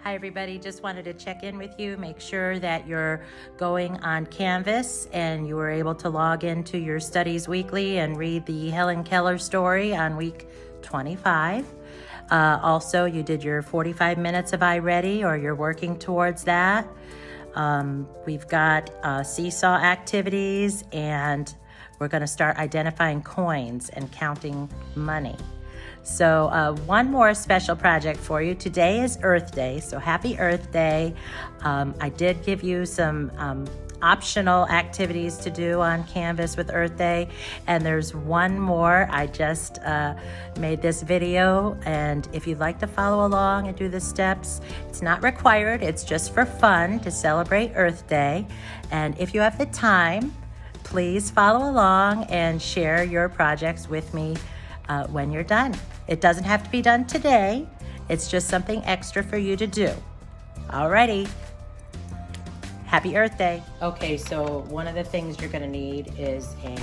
Hi everybody, just wanted to check in with you, make sure that you're going on Canvas and you were able to log into your studies weekly and read the Helen Keller story on week 25. Also, you did your 45 minutes of iReady, or you're working towards that. We've got seesaw activities, and we're going to start identifying coins and counting money. So one more special project for you. Today is Earth Day, so happy Earth Day. I did give you some optional activities to do on Canvas with Earth Day, and there's one more. I just made this video, and if you'd like to follow along and do the steps, it's not required. It's just for fun to celebrate Earth Day. And if you have the time, please follow along and share your projects with me when you're done. It doesn't have to be done today. It's just something extra for you to do. Alrighty. Happy Earth Day. Okay, so one of the things you're gonna need is a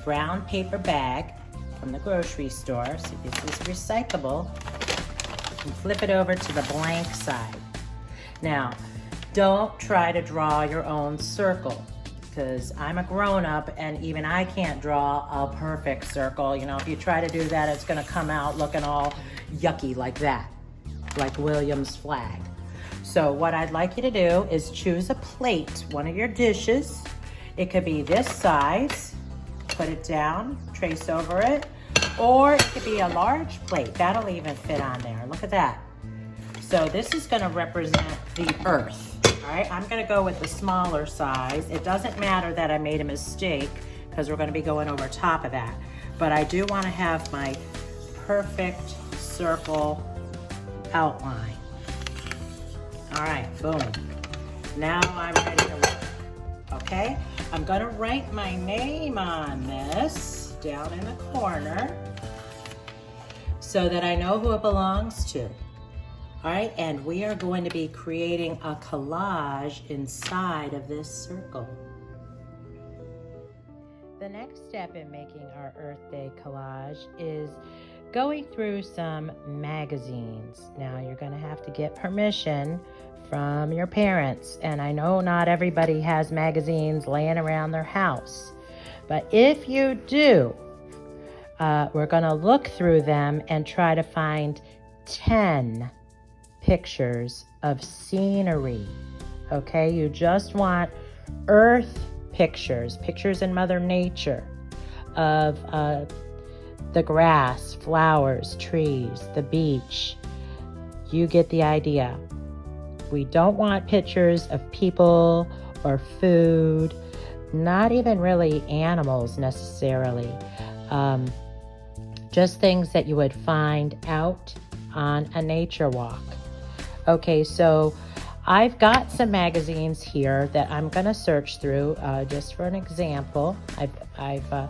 brown paper bag from the grocery store. So this is recyclable. You can flip it over to the blank side. Now, don't try to draw your own circle, because I'm a grown-up and even I can't draw a perfect circle. You know, if you try to do that, it's gonna come out looking all yucky like that, like William's flag. So what I'd like you to do is choose a plate, one of your dishes. It could be this size, put it down, trace over it, or it could be a large plate. That'll even fit on there, look at that. So this is gonna represent the earth. All right, I'm gonna go with the smaller size. It doesn't matter that I made a mistake, because we're gonna be going over top of that. But I do wanna have my perfect circle outline. All right, boom. Now I'm ready to work, okay? I'm gonna write my name on this down in the corner so that I know who it belongs to. All right, and we are going to be creating a collage inside of this circle. The next step in making our Earth Day collage is going through some magazines. Now you're gonna have to get permission from your parents, and I know not everybody has magazines laying around their house, but if you do, we're gonna look through them and try to find 10 pictures of scenery. Okay, you just want earth pictures, pictures in Mother Nature of the grass, flowers, trees, the beach. You get the idea. We don't want pictures of people or food, not even really animals necessarily. Just things that you would find out on a nature walk. Okay, so I've got some magazines here that I'm gonna search through just for an example. I've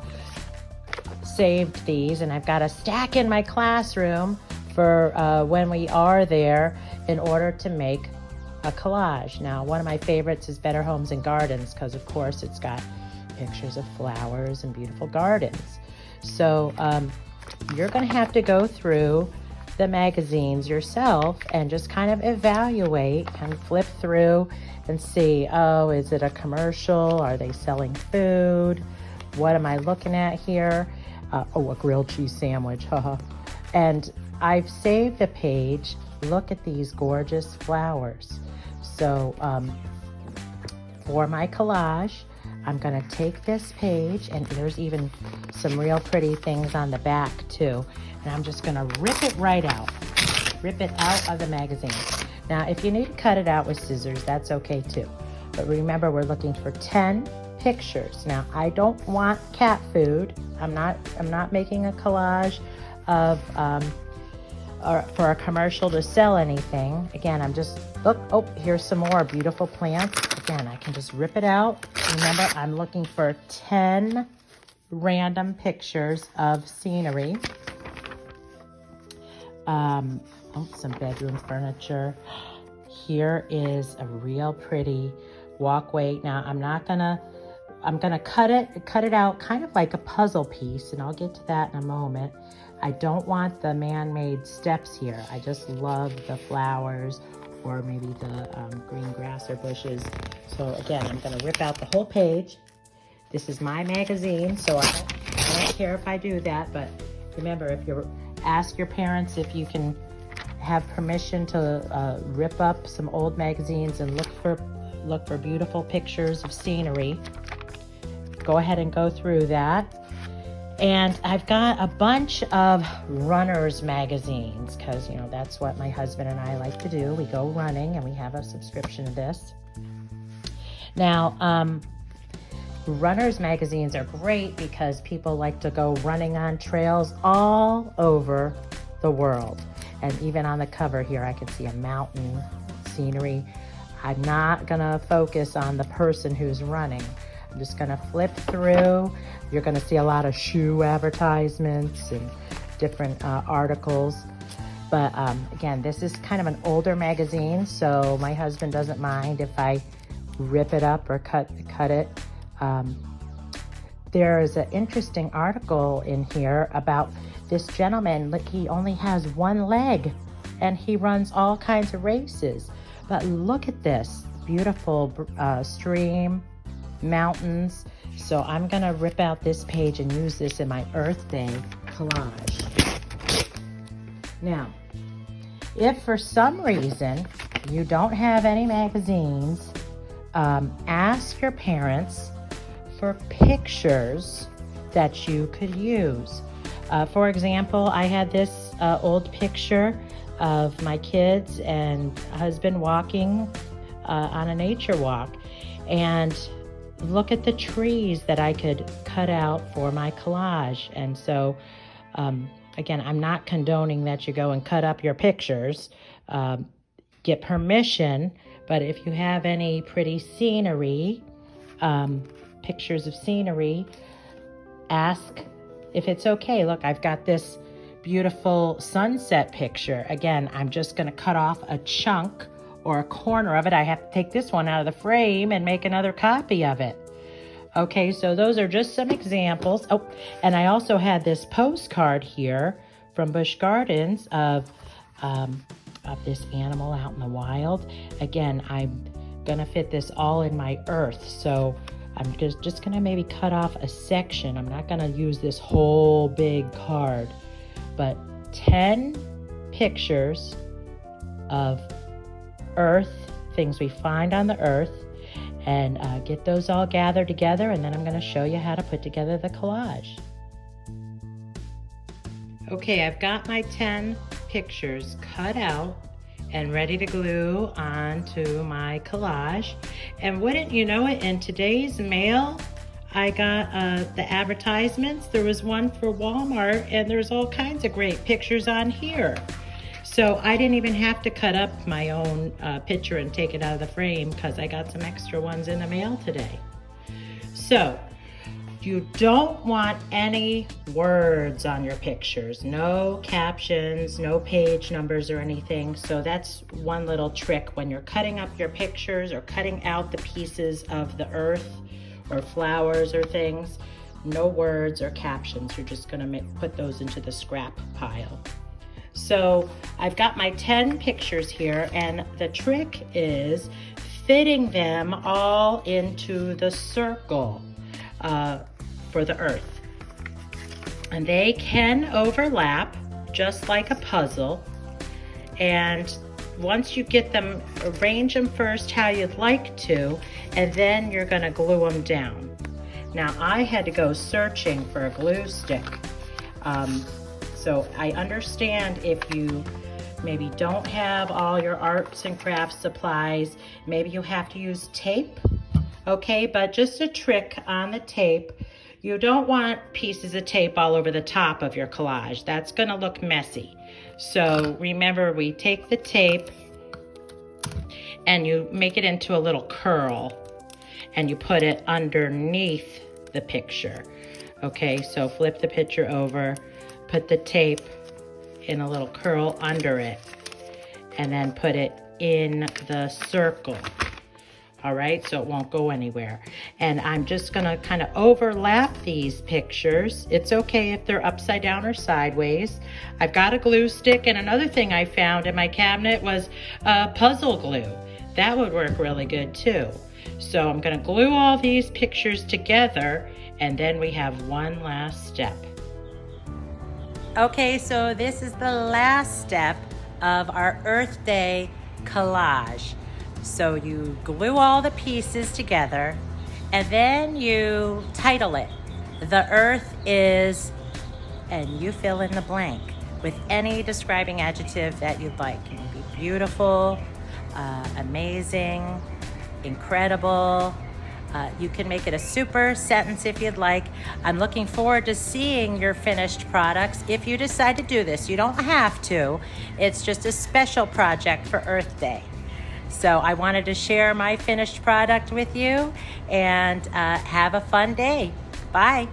saved these, and I've got a stack in my classroom for when we are there in order to make a collage. Now, one of my favorites is Better Homes and Gardens, because of course it's got pictures of flowers and beautiful gardens. So you're gonna have to go through the magazines yourself and just kind of evaluate and flip through and see, oh, is it a commercial? Are they selling food? What am I looking at here? Oh, a grilled cheese sandwich, haha. And I've saved a page. Look at these gorgeous flowers. So for my collage, I'm gonna take this page, and there's even some real pretty things on the back too. And I'm just gonna rip it right out. Rip it out of the magazine. Now, if you need to cut it out with scissors, that's okay too. But remember, we're looking for 10 pictures. Now, I don't want cat food. I'm not making a collage of or for a commercial to sell anything. Again, I'm just, look, oh, here's some more beautiful plants. Again, I can just rip it out. Remember, I'm looking for 10 random pictures of scenery. Oh, some bedroom furniture. Here is a real pretty walkway. Now, I'm gonna cut it out kind of like a puzzle piece, and I'll get to that in a moment. I don't want the man-made steps here. I just love the flowers or maybe the green grass or bushes. So again, I'm gonna rip out the whole page. This is my magazine, so I don't care if I do that, but remember, if you ask your parents if you can have permission to rip up some old magazines and look for beautiful pictures of scenery, go ahead and go through that. And I've got a bunch of runners magazines because, you know, that's what my husband and I like to do. We go running and we have a subscription to this. Now, runners magazines are great because people like to go running on trails all over the world. And even on the cover here, I can see a mountain scenery. I'm not gonna focus on the person who's running. I'm just gonna flip through. You're gonna see a lot of shoe advertisements and different articles. But again, this is kind of an older magazine, so my husband doesn't mind if I rip it up or cut it. There is an interesting article in here about this gentleman. Look, he only has one leg and he runs all kinds of races. But look at this beautiful stream, mountains. So I'm gonna rip out this page and use this in my Earth Day collage. Now, if for some reason you don't have any magazines, ask your parents for pictures that you could use. For example, I had this old picture of my kids and husband walking on a nature walk. And look at the trees that I could cut out for my collage. And so, again, I'm not condoning that you go and cut up your pictures. Get permission, but if you have any pretty scenery, pictures of scenery, ask if it's okay. Look, I've got this beautiful sunset picture. Again, I'm just gonna cut off a chunk or a corner of it. I have to take this one out of the frame and make another copy of it. Okay, so those are just some examples. Oh, and I also had this postcard here from Busch Gardens of this animal out in the wild. Again, I'm gonna fit this all in my earth, so I'm just gonna maybe cut off a section. I'm not gonna use this whole big card, but 10 pictures of earth, things we find on the earth, and get those all gathered together, and then I'm gonna show you how to put together the collage. Okay, I've got my 10 pictures cut out and ready to glue onto my collage. And wouldn't you know it, in today's mail, I got the advertisements. There was one for Walmart, and there's all kinds of great pictures on here. So I didn't even have to cut up my own picture and take it out of the frame because I got some extra ones in the mail today. So you don't want any words on your pictures, no captions, no page numbers or anything. So that's one little trick when you're cutting up your pictures or cutting out the pieces of the earth or flowers or things. No words or captions. You're just gonna put those into the scrap pile. So I've got my 10 pictures here, and the trick is fitting them all into the circle for the earth. And they can overlap just like a puzzle. And once you get them, arrange them first how you'd like to, and then you're gonna glue them down. Now I had to go searching for a glue stick. So I understand if you maybe don't have all your arts and crafts supplies, maybe you have to use tape, okay? But just a trick on the tape, you don't want pieces of tape all over the top of your collage. That's gonna look messy. So remember, we take the tape and you make it into a little curl and you put it underneath the picture. Okay, so flip the picture over, put the tape in a little curl under it, and then put it in the circle. all right, so it won't go anywhere. And I'm just gonna kind of overlap these pictures. It's okay if they're upside down or sideways. I've got a glue stick, and another thing I found in my cabinet was puzzle glue. That would work really good too. So I'm gonna glue all these pictures together, and then we have one last step. Okay, so this is the last step of our Earth Day collage. So you glue all the pieces together, and then you title it. The Earth is, and you fill in the blank with any describing adjective that you'd like. It can be beautiful, amazing, incredible. You can make it a super sentence if you'd like. I'm looking forward to seeing your finished products. If you decide to do this, you don't have to. It's just a special project for Earth Day. So I wanted to share my finished product with you, and have a fun day. Bye.